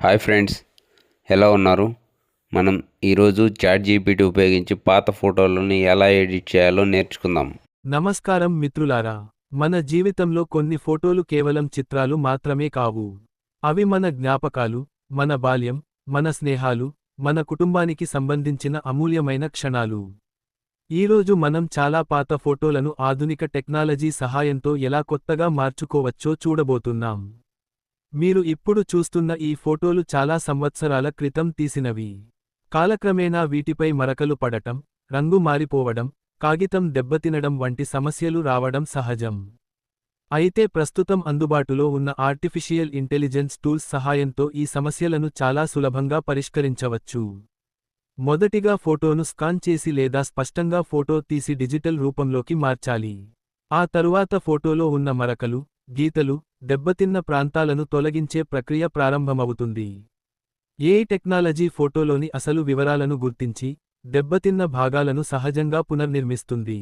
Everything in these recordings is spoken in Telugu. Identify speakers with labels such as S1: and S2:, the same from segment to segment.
S1: హాయ్ ఫ్రెండ్స్, ఎలా ఉన్నారు? మనం ఈరోజు చాట్ జీపీటీ ఉపయోగించి పాత ఫోటోలను ఎలా ఎడిట్ చేయాలో నేర్చుకుందాం.
S2: నమస్కారం మిత్రులారా. మన జీవితంలో కొన్ని ఫోటోలు కేవలం చిత్రాలు మాత్రమే కావు. అవి మన జ్ఞాపకాలు, మన బాల్యం, మన స్నేహాలు, మన కుటుంబానికి సంబంధించిన అమూల్యమైన క్షణాలు. ఈరోజు మనం చాలా పాత ఫోటోలను ఆధునిక టెక్నాలజీ సహాయంతో ఎలా కొత్తగా మార్చుకోవచ్చో చూడబోతున్నాం. మీరు ఇప్పుడు చూస్తున్న ఈ ఫోటోలు చాలా సంవత్సరాల క్రితం తీసినవి. కాలక్రమేణా వీటిపై మరకలు పడటం, రంగు మారిపోవడం, కాగితం దెబ్బతినడం వంటి సమస్యలు రావడం సహజం. అయితే ప్రస్తుతం అందుబాటులో ఉన్న ఆర్టిఫిషియల్ ఇంటెలిజెన్స్ టూల్స్ సహాయంతో ఈ సమస్యలను చాలా సులభంగా పరిష్కరించవచ్చు. మొదటిగా ఫోటోను స్కాన్ చేసి లేదా స్పష్టంగా ఫోటో తీసి డిజిటల్ రూపంలోకి మార్చాలి. ఆ తరువాత ఫోటోలో ఉన్న మరకలు, గీతలు, దెబ్బతిన్న ప్రాంతాలను తొలగించే ప్రక్రియ ప్రారంభమవుతుంది. ఏఐ టెక్నాలజీ ఫోటోలోని అసలు వివరాలను గుర్తించి, దెబ్బతిన్న భాగాలను సహజంగా పునర్నిర్మిస్తుంది.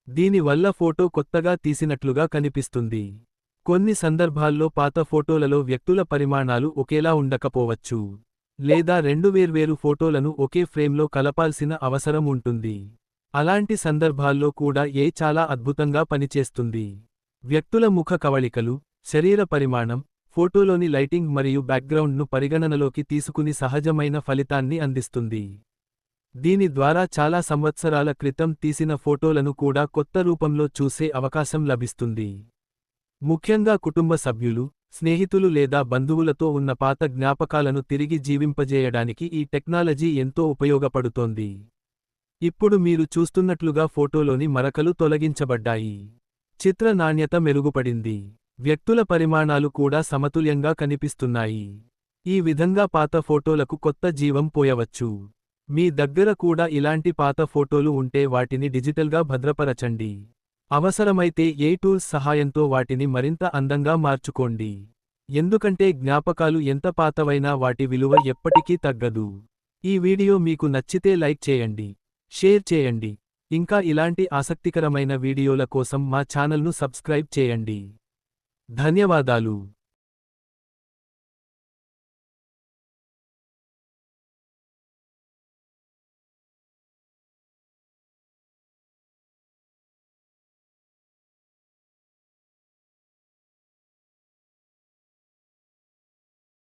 S2: దీనివల్ల ఫోటో కొత్తగా తీసినట్లుగా కనిపిస్తుంది. కొన్ని సందర్భాల్లో పాత ఫోటోలలో వ్యక్తుల పరిమాణాలు ఒకేలా ఉండకపోవచ్చు. లేదా రెండు వేర్వేరు ఫోటోలను ఒకే ఫ్రేమ్లో కలపాల్సిన అవసరం ఉంటుంది. అలాంటి సందర్భాల్లో కూడా ఏఐ చాలా అద్భుతంగా పనిచేస్తుంది. వ్యక్తుల ముఖ కవళికలు, శరీర పరిమాణం, ఫోటోలోని లైటింగ్ మరియు బ్యాక్గ్రౌండ్ను పరిగణనలోకి తీసుకుని సహజమైన ఫలితాన్ని అందిస్తుంది. దీని ద్వారా చాలా సంవత్సరాల క్రితం తీసిన ఫోటోలను కూడా కొత్త రూపంలో చూసే అవకాశం లభిస్తుంది. ముఖ్యంగా కుటుంబ సభ్యులు, స్నేహితులు లేదా బంధువులతో ఉన్న పాత జ్ఞాపకాలను తిరిగి జీవింపజేయడానికి ఈ టెక్నాలజీ ఎంతో ఉపయోగపడుతోంది. ఇప్పుడు మీరు చూస్తున్నట్లుగా ఫోటోలోని మరకలు తొలగించబడ్డాయి. చిత్ర నాణ్యత మెరుగుపడింది. వ్యక్తుల పరిమాణాలు కూడా సమతుల్యంగా కనిపిస్తున్నాయి. ఈ విధంగా పాత ఫోటోలకు కొత్త జీవం పోయవచ్చు. మీ దగ్గర కూడా ఇలాంటి పాత ఫోటోలు ఉంటే వాటిని డిజిటల్గా భద్రపరచండి. అవసరమైతే ఏఐ టూల్స్ సహాయంతో వాటిని మరింత అందంగా మార్చుకోండి. ఎందుకంటే జ్ఞాపకాలు ఎంత పాతవైనా వాటి విలువ ఎప్పటికీ తగ్గదు. ఈ వీడియో మీకు నచ్చితే లైక్ చేయండి, షేర్ చేయండి. ఇంకా ఇలాంటి ఆసక్తికరమైన వీడియోల కోసం మా ఛానల్ను సబ్స్క్రైబ్ చేయండి. ధన్యవాదాలు.